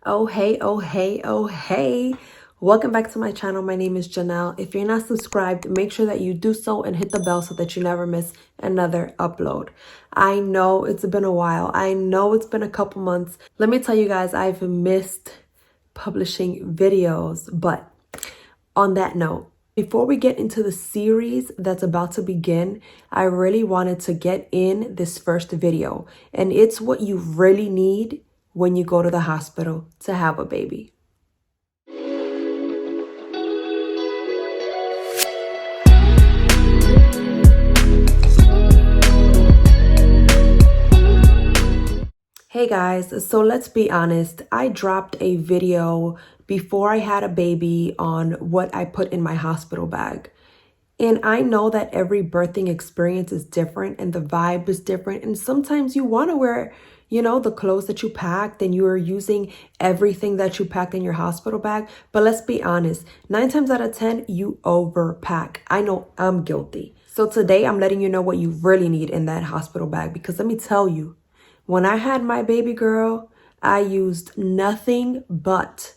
Oh, hey, oh, hey, oh, hey. Welcome back to my channel. My name is Janelle. If you're not subscribed, make sure that you do so and hit the bell so that you never miss another upload. I know it's been a while. I know it's been a couple months. Let me tell you guys, I've missed publishing videos. But on that note, before we get into the series that's about to begin, I really wanted to get in this first video. And it's what you really need when you go to the hospital to have a baby. Hey guys, so let's be honest. I dropped a video before I had a baby on what I put in my hospital bag. And I know that every birthing experience is different and the vibe is different. And sometimes you want to wear, the clothes that you packed and you are using everything that you packed in your hospital bag. But let's be honest, 9 times out of 10, you overpack. I know I'm guilty. So today I'm letting you know what you really need in that hospital bag, because let me tell you, when I had my baby girl, I used nothing but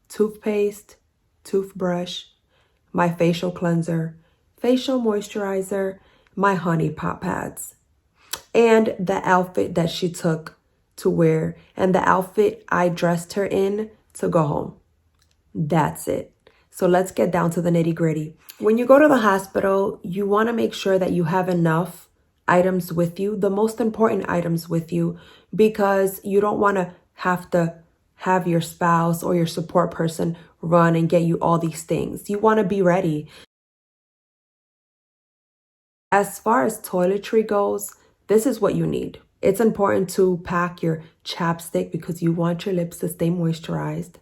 toothpaste, toothbrush, my facial cleanser, facial moisturizer, my honey pot pads, and the outfit that she took to wear, and the outfit I dressed her in to go home. That's it. So let's get down to the nitty gritty. When you go to the hospital, you want to make sure that you have enough items with you, the most important items with you, because you don't want to have your spouse or your support person run and get you all these things. You want to be ready. As far as toiletry goes, this is what you need. It's important to pack your chapstick because you want your lips to stay moisturized.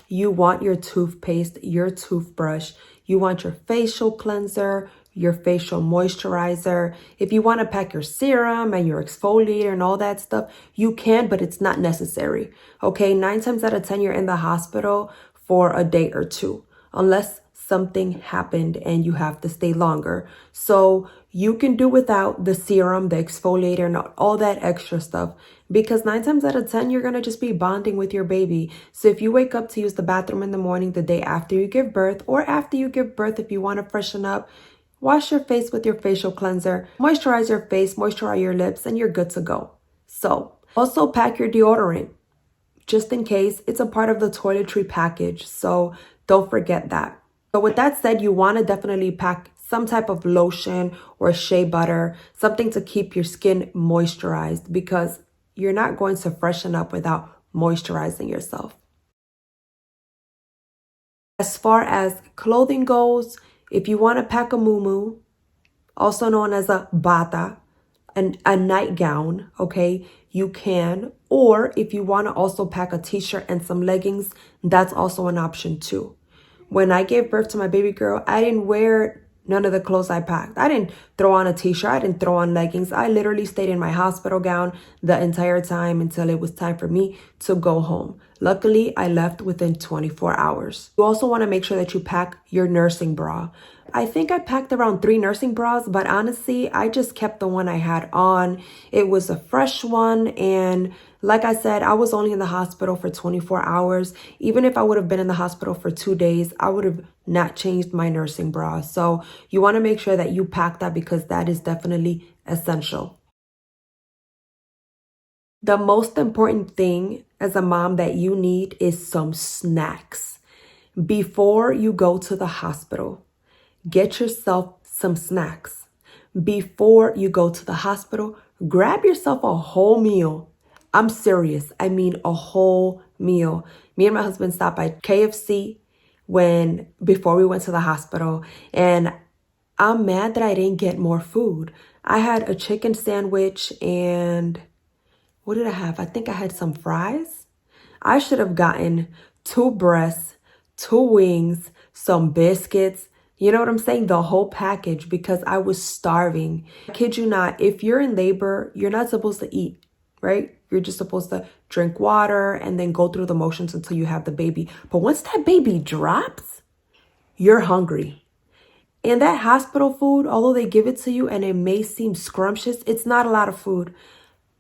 You want your toothpaste, your toothbrush. You want your facial cleanser, your facial moisturizer. If you want to pack your serum and your exfoliator and all that stuff, you can, but it's not necessary. Okay, 9 times out of 10, you're in the hospital for a day or two, unless something happened and you have to stay longer. So you can do without the serum, the exfoliator, and all that extra stuff, because 9 times out of 10, you're going to just be bonding with your baby. So if you wake up to use the bathroom in the morning the day after you give birth, or after you give birth, if you want to freshen up, wash your face with your facial cleanser, moisturize your face, moisturize your lips, and you're good to go. So also pack your deodorant, just in case. It's a part of the toiletry package, so don't forget that. So with that said, you want to definitely pack some type of lotion or shea butter, something to keep your skin moisturized, because you're not going to freshen up without moisturizing yourself. As far as clothing goes, if you want to pack a muumuu, also known as a bata, a nightgown, okay, you can. Or if you want to also pack a t-shirt and some leggings, that's also an option too. When I gave birth to my baby girl, I didn't wear none of the clothes I packed. I didn't throw on a t-shirt. I didn't throw on leggings. I literally stayed in my hospital gown the entire time until it was time for me to go home. Luckily, I left within 24 hours. You also want to make sure that you pack your nursing bra. I think I packed around 3 nursing bras, but honestly, I just kept the one I had on. It was a fresh one, and like I said, I was only in the hospital for 24 hours. Even if I would have been in the hospital for 2 days, I would have not changed my nursing bra. So you want to make sure that you pack that, because that is definitely essential. The most important thing as a mom that you need is some snacks. Before you go to the hospital, get yourself some snacks. Before you go to the hospital, grab yourself a whole meal. I'm serious. I mean a whole meal. Me and my husband stopped by KFC before we went to the hospital, and I'm mad that I didn't get more food. I had a chicken sandwich, and what did I have? I think I had some fries. I should have gotten 2 breasts, 2 wings, some biscuits. You know what I'm saying? The whole package, because I was starving. I kid you not, if you're in labor, you're not supposed to eat, right? You're just supposed to drink water and then go through the motions until you have the baby. But once that baby drops, you're hungry. And that hospital food, although they give it to you and it may seem scrumptious, it's not a lot of food.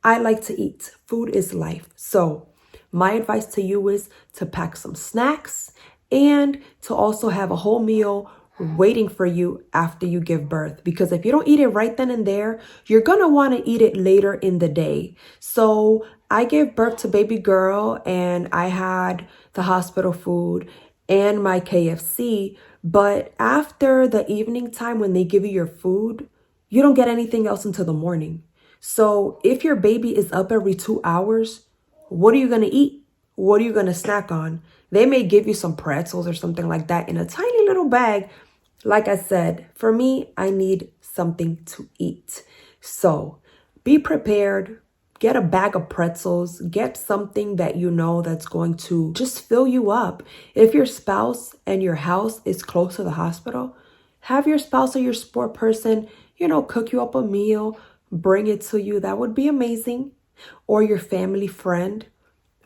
I like to eat. Food is life. So My advice to you is to pack some snacks and to also have a whole meal waiting for you after you give birth. Because if you don't eat it right then and there, you're going to want to eat it later in the day. So I gave birth to baby girl and I had the hospital food and my KFC. But after the evening time when they give you your food, you don't get anything else until the morning. So if your baby is up every 2 hours, what are you going to eat? What are you going to snack on? They may give you some pretzels or something like that in a tiny little bag. Like I said, for me, I need something to eat. So be prepared. Get a bag of pretzels. Get something that you know that's going to just fill you up. If your spouse and your house is close to the hospital, have your spouse or your sport person, cook you up a meal, bring it to you. That would be amazing. Or your family friend.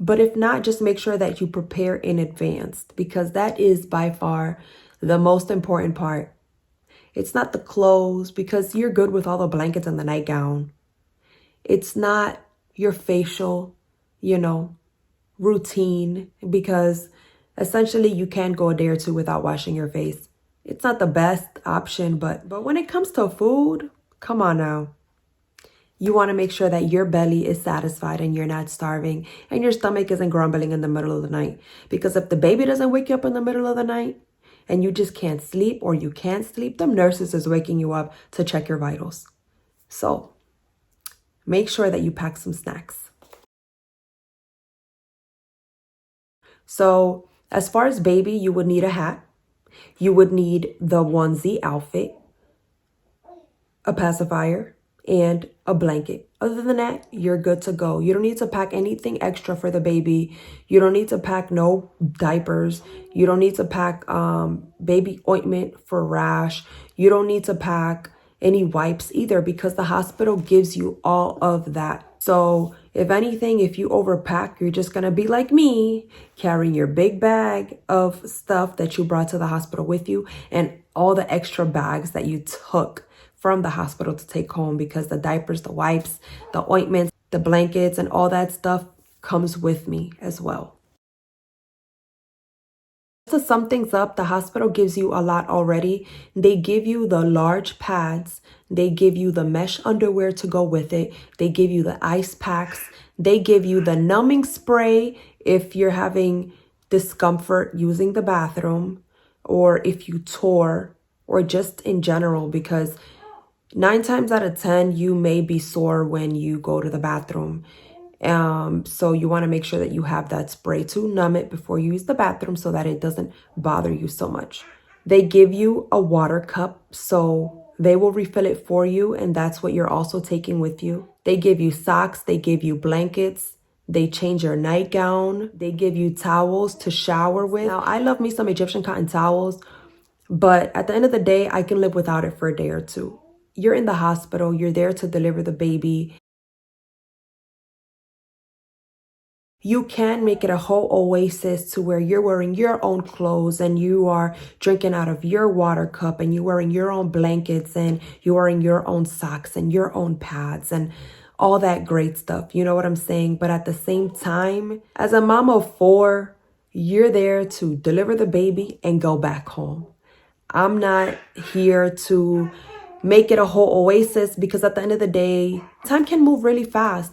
But if not, just make sure that you prepare in advance because that is by far the most important part. It's not the clothes because you're good with all the blankets and the nightgown. It's not your facial, routine because essentially you can't go a day or two without washing your face. It's not the best option, but when it comes to food, come on now. You want to make sure that your belly is satisfied and you're not starving and your stomach isn't grumbling in the middle of the night. Because if the baby doesn't wake you up in the middle of the night and you just can't sleep or you can't sleep, the nurses is waking you up to check your vitals. So make sure that you pack some snacks. So as far as baby, you would need a hat. You would need the onesie outfit, a pacifier, and a blanket. Other than that, you're good to go. You don't need to pack anything extra for the baby. You don't need to pack no diapers. You don't need to pack baby ointment for rash. You don't need to pack any wipes either because the hospital gives you all of that. So if anything, if you overpack, you're just going to be like me, carrying your big bag of stuff that you brought to the hospital with you and all the extra bags that you took from the hospital to take home because the diapers, the wipes, the ointments, the blankets, and all that stuff comes with me as well. To sum things up, the hospital gives you a lot already. They give you the large pads. They give you the mesh underwear to go with it. They give you the ice packs. They give you the numbing spray if you're having discomfort using the bathroom or if you tore or just in general because 9 times out of 10, you may be sore when you go to the bathroom. So you want to make sure that you have that spray to numb it before you use the bathroom so that it doesn't bother you so much. They give you a water cup, so they will refill it for you, and that's what you're also taking with you. They give you socks, they give you blankets, they change your nightgown, they give you towels to shower with. Now, I love me some Egyptian cotton towels, but at the end of the day, I can live without it for a day or two. You're in the hospital, you're there to deliver the baby. You can make it a whole oasis to where you're wearing your own clothes and you are drinking out of your water cup and you're wearing your own blankets and you're wearing your own socks and your own pads and all that great stuff. You know what I'm saying? But at the same time, as a mom of 4, you're there to deliver the baby and go back home. I'm not here to make it a whole oasis because at the end of the day, time can move really fast.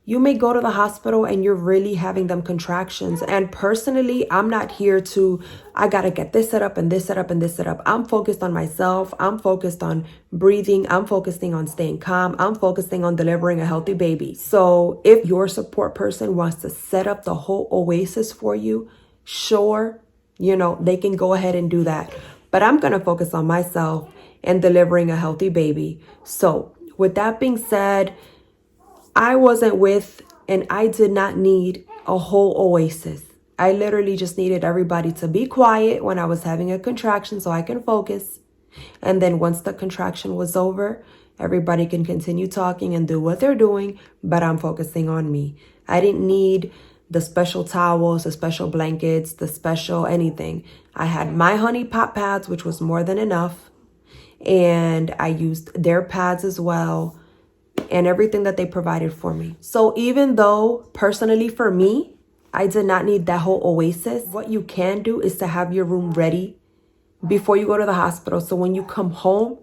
You may go to the hospital and you're really having them contractions. And personally, I'm not here to, I got to get this set up and this set up and this set up. I'm focused on myself. I'm focused on breathing. I'm focusing on staying calm. I'm focusing on delivering a healthy baby. So if your support person wants to set up the whole oasis for you, sure, they can go ahead and do that. But I'm going to focus on myself and delivering a healthy baby. So with that being said, I wasn't with and I did not need a whole oasis. I literally just needed everybody to be quiet when I was having a contraction so I can focus. And then once the contraction was over, everybody can continue talking and do what they're doing, but I'm focusing on me. I didn't need the special towels, the special blankets, the special anything. I had my honey pot pads, which was more than enough. And I used their pads as well and everything that they provided for me. So even though personally for me, I did not need that whole oasis. What you can do is to have your room ready before you go to the hospital. So when you come home,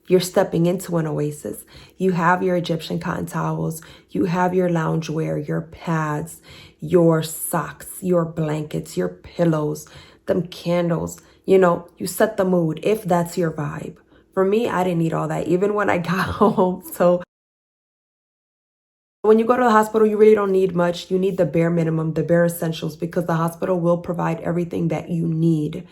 you're stepping into an oasis. You have your Egyptian cotton towels, you have your loungewear, your pads, your socks, your blankets, your pillows, them candles. You know, you set the mood if that's your vibe. For me, I didn't need all that even when I got home. So when you go to the hospital, you really don't need much. You need the bare minimum, the bare essentials, because the hospital will provide everything that you need.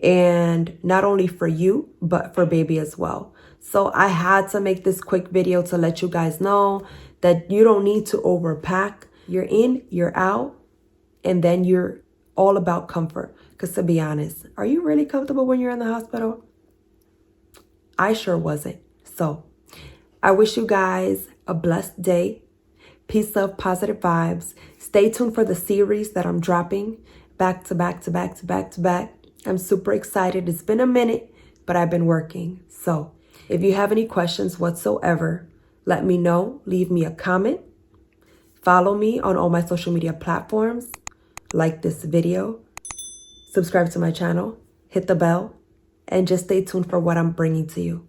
And not only for you, but for baby as well. So I had to make this quick video to let you guys know that you don't need to overpack. You're in, you're out, and then you're all about comfort. Because to be honest, are you really comfortable when you're in the hospital? I sure wasn't. So I wish you guys a blessed day. Peace, love, positive vibes. Stay tuned for the series that I'm dropping back to back to back to back to back. I'm super excited. It's been a minute, but I've been working. So if you have any questions whatsoever, let me know. Leave me a comment. Follow me on all my social media platforms. Like this video. Subscribe to my channel. Hit the bell. And just stay tuned for what I'm bringing to you.